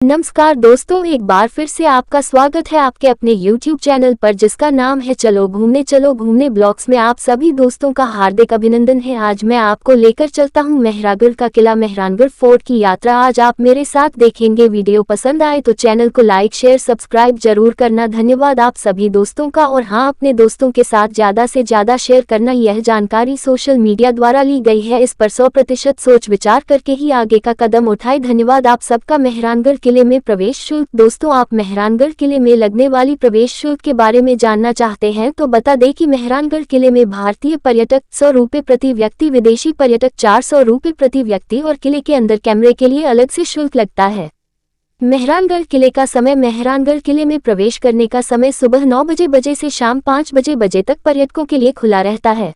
नमस्कार दोस्तों, एक बार फिर से आपका स्वागत है आपके अपने YouTube चैनल पर जिसका नाम है चलो घूमने ब्लॉग्स में आप सभी दोस्तों का हार्दिक अभिनंदन है। आज मैं आपको लेकर चलता हूं मेहरानगढ़ का किला, मेहरानगढ़ फोर्ट की यात्रा आज आप मेरे साथ देखेंगे। वीडियो पसंद आए तो चैनल को लाइक शेयर सब्सक्राइब जरूर करना। धन्यवाद आप सभी दोस्तों का। और हाँ, अपने दोस्तों के साथ ज्यादा से ज्यादा शेयर करना। यह जानकारी सोशल मीडिया द्वारा ली गई है, इस पर 100% सोच विचार करके ही आगे का कदम उठाए। धन्यवाद आप सबका। मेहरानगढ़ किले में प्रवेश शुल्क। दोस्तों, आप मेहरानगढ़ किले में लगने वाली प्रवेश शुल्क के बारे में जानना चाहते हैं तो बता दें कि मेहरानगढ़ किले में भारतीय पर्यटक 100 रुपये प्रति व्यक्ति, विदेशी पर्यटक 400 रुपये प्रति व्यक्ति और किले के अंदर कैमरे के लिए अलग से शुल्क लगता है। मेहरानगढ़ किले का समय। मेहरानगढ़ किले में प्रवेश करने का समय सुबह 9 बजे से शाम 5 बजे तक पर्यटकों के लिए खुला रहता है।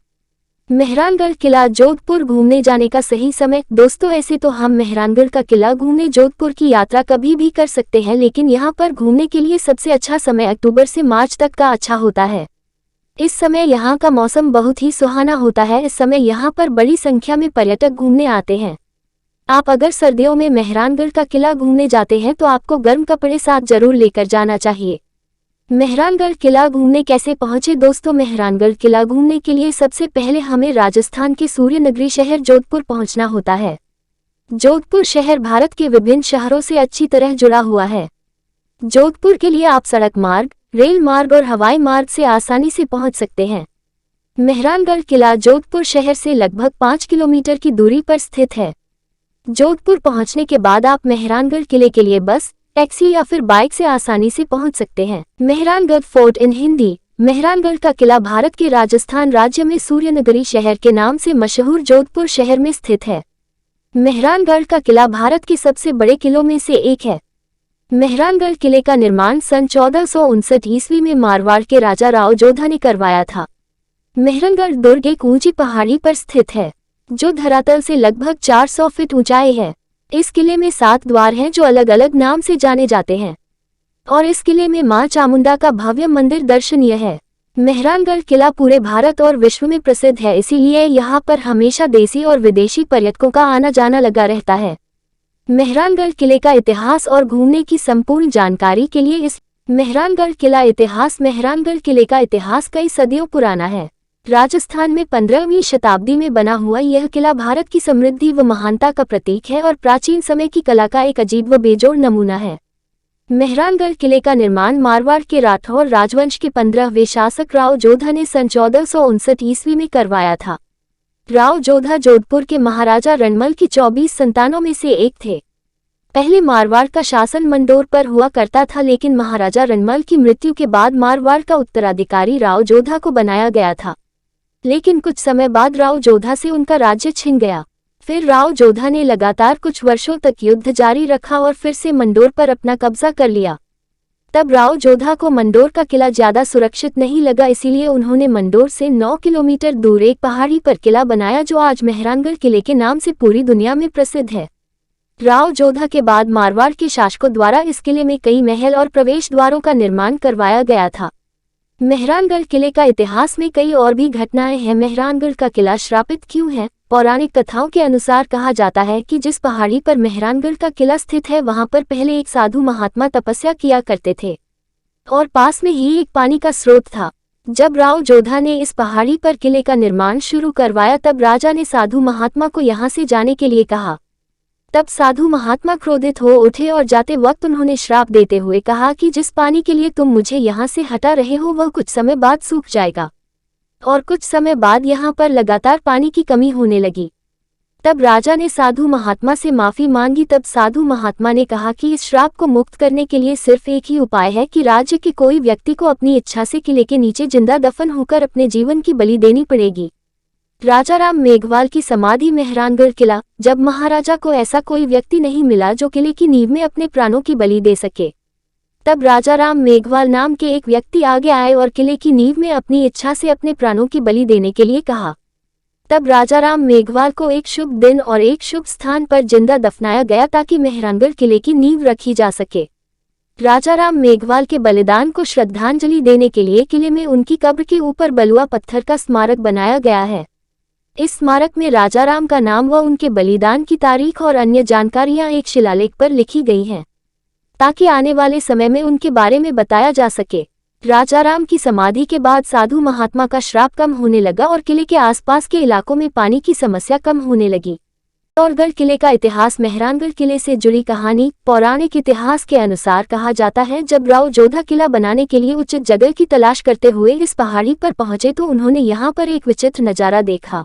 मेहरानगढ़ किला जोधपुर घूमने जाने का सही समय। दोस्तों, ऐसे तो हम मेहरानगढ़ का किला घूमने जोधपुर की यात्रा कभी भी कर सकते हैं, लेकिन यहाँ पर घूमने के लिए सबसे अच्छा समय अक्टूबर से मार्च तक का अच्छा होता है। इस समय यहाँ का मौसम बहुत ही सुहाना होता है। इस समय यहाँ पर बड़ी संख्या में पर्यटक घूमने आते हैं। आप अगर सर्दियों में मेहरानगढ़ का किला घूमने जाते हैं तो आपको गर्म कपड़े साथ जरूर लेकर जाना चाहिए। मेहरानगढ़ किला घूमने कैसे पहुंचे। दोस्तों, मेहरानगढ़ किला घूमने के लिए सबसे पहले हमें राजस्थान के सूर्य नगरी शहर जोधपुर पहुंचना होता है। जोधपुर शहर भारत के विभिन्न शहरों से अच्छी तरह जुड़ा हुआ है। जोधपुर के लिए आप सड़क मार्ग, रेल मार्ग और हवाई मार्ग से आसानी से पहुंच सकते हैं। मेहरानगढ़ किला जोधपुर शहर से लगभग 5 किलोमीटर की दूरी पर स्थित है। जोधपुर पहुंचने के बाद आप मेहरानगढ़ किले के लिए बस, टैक्सी या फिर बाइक से आसानी से पहुंच सकते हैं। मेहरानगढ़ फोर्ट इन हिंदी। मेहरानगढ़ का किला भारत के राजस्थान राज्य में सूर्यनगरी शहर के नाम से मशहूर जोधपुर शहर में स्थित है। मेहरानगढ़ का किला भारत के सबसे बड़े किलों में से एक है। मेहरानगढ़ किले का निर्माण सन 1459 ईस्वी में मारवाड़ के राजा राव जोधा ने करवाया था। मेहरानगढ़ दुर्ग एक ऊंची पहाड़ी पर स्थित है जो धरातल से लगभग 400 फीट ऊंचाई है। इस किले में 7 द्वार हैं जो अलग अलग नाम से जाने जाते हैं और इस किले में मां चामुंडा का भव्य मंदिर दर्शनीय है। मेहरानगढ़ किला पूरे भारत और विश्व में प्रसिद्ध है, इसीलिए यहाँ पर हमेशा देसी और विदेशी पर्यटकों का आना जाना लगा रहता है। मेहरानगढ़ किले का इतिहास और घूमने की संपूर्ण जानकारी के लिए इस मेहरानगढ़ किला इतिहास। मेहरानगढ़ किले का इतिहास कई सदियों पुराना है। राजस्थान में 15वीं शताब्दी में बना हुआ यह किला भारत की समृद्धि व महानता का प्रतीक है और प्राचीन समय की कला का एक अजीब व बेजोड़ नमूना है। मेहरानगढ़ किले का निर्माण मारवाड़ के राठौर राजवंश के 15वें शासक राव जोधा ने सन 1459 ईस्वी में करवाया था। राव जोधा जोधपुर के महाराजा रणमल की 24 संतानों में से एक थे। पहले मारवाड़ का शासन मंडोर पर हुआ करता था, लेकिन महाराजा रणमल की मृत्यु के बाद मारवाड़ का उत्तराधिकारी राव जोधा को बनाया गया था, लेकिन कुछ समय बाद राव जोधा से उनका राज्य छिन गया। फिर राव जोधा ने लगातार कुछ वर्षों तक युद्ध जारी रखा और फिर से मंडोर पर अपना कब्जा कर लिया। तब राव जोधा को मंडोर का किला ज्यादा सुरक्षित नहीं लगा, इसीलिए उन्होंने मंडोर से 9 किलोमीटर दूर एक पहाड़ी पर किला बनाया जो आज मेहरानगढ़ किले के नाम से पूरी दुनिया में प्रसिद्ध है। राव जोधा के बाद मारवाड़ के शासकों द्वारा इस किले में कई महल और प्रवेश द्वारों का निर्माण करवाया गया था। मेहरानगढ़ किले का इतिहास में कई और भी घटनाएं हैं। मेहरानगढ़ का किला श्रापित क्यों है। पौराणिक कथाओं के अनुसार कहा जाता है कि जिस पहाड़ी पर मेहरानगढ़ का किला स्थित है वहां पर पहले एक साधु महात्मा तपस्या किया करते थे और पास में ही एक पानी का स्रोत था। जब राव जोधा ने इस पहाड़ी पर किले का निर्माण शुरू करवाया तब राजा ने साधु महात्मा को यहाँ से जाने के लिए कहा। तब साधु महात्मा क्रोधित हो उठे और जाते वक्त उन्होंने श्राप देते हुए कहा कि जिस पानी के लिए तुम मुझे यहाँ से हटा रहे हो वह कुछ समय बाद सूख जाएगा। और कुछ समय बाद यहाँ पर लगातार पानी की कमी होने लगी। तब राजा ने साधु महात्मा से माफी मांगी। तब साधु महात्मा ने कहा कि इस श्राप को मुक्त करने के लिए सिर्फ एक ही उपाय है कि राज्य के कोई व्यक्ति को अपनी इच्छा से किले के नीचे जिंदा दफन होकर अपने जीवन की बलि देनी पड़ेगी। राजा राम मेघवाल की समाधि। मेहरानगढ़ किला। जब महाराजा को ऐसा कोई व्यक्ति नहीं मिला जो किले की नींव में अपने प्राणों की बलि दे सके, तब राजा राम मेघवाल नाम के एक व्यक्ति आगे आए और किले की नींव में अपनी इच्छा से अपने प्राणों की बलि देने के लिए कहा। तब राजा राम मेघवाल को एक शुभ दिन और एक शुभ स्थान पर जिंदा दफनाया गया ताकि मेहरानगढ़ किले की नींव रखी जा सके। राजा राम मेघवाल के बलिदान को श्रद्धांजलि देने के लिए किले में उनकी कब्र के ऊपर बलुआ पत्थर का स्मारक बनाया गया है। इस स्मारक में राजा राम का नाम व उनके बलिदान की तारीख और अन्य जानकारियां एक शिलालेख पर लिखी गई हैं। ताकि आने वाले समय में उनके बारे में बताया जा सके। राजाराम की समाधि के बाद साधु महात्मा का श्राप कम होने लगा और किले के आसपास के इलाकों में पानी की समस्या कम होने लगी। चित्तौड़गढ़ किले का इतिहास। मेहरानगढ़ किले से जुड़ी कहानी। पौराणिक इतिहास के अनुसार कहा जाता है, जब राव जोधा किला बनाने के लिए उचित जगह की तलाश करते हुए इस पहाड़ी पर पहुंचे तो उन्होंने यहाँ पर एक विचित्र नजारा देखा।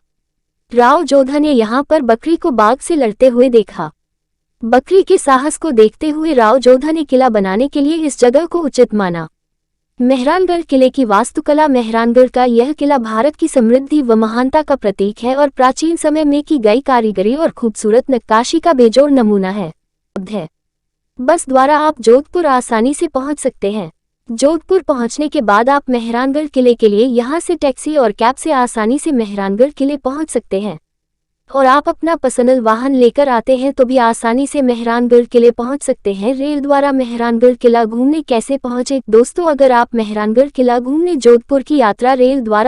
राव जोधा ने यहाँ पर बकरी को बाघ से लड़ते हुए देखा। बकरी के साहस को देखते हुए राव जोधा ने किला बनाने के लिए इस जगह को उचित माना। मेहरानगढ़ किले की वास्तुकला। मेहरानगढ़ का यह किला भारत की समृद्धि व महानता का प्रतीक है और प्राचीन समय में की गई कारीगरी और खूबसूरत नक्काशी का बेजोड़ नमूना है। बस द्वारा आप जोधपुर आसानी से पहुंच सकते हैं। जोधपुर पहुंचने के बाद आप मेहरानगढ़ किले के लिए यहां से टैक्सी और कैब से आसानी से मेहरानगढ़ किले पहुंच सकते हैं। और आप अपना पर्सनल वाहन लेकर आते हैं तो भी आसानी से मेहरानगढ़ किले पहुंच सकते हैं। रेल द्वारा मेहरानगढ़ किला घूमने कैसे पहुंचे? दोस्तों, अगर आप मेहरानगढ़ किला घूमने जोधपुर की यात्रा रेल द्वारा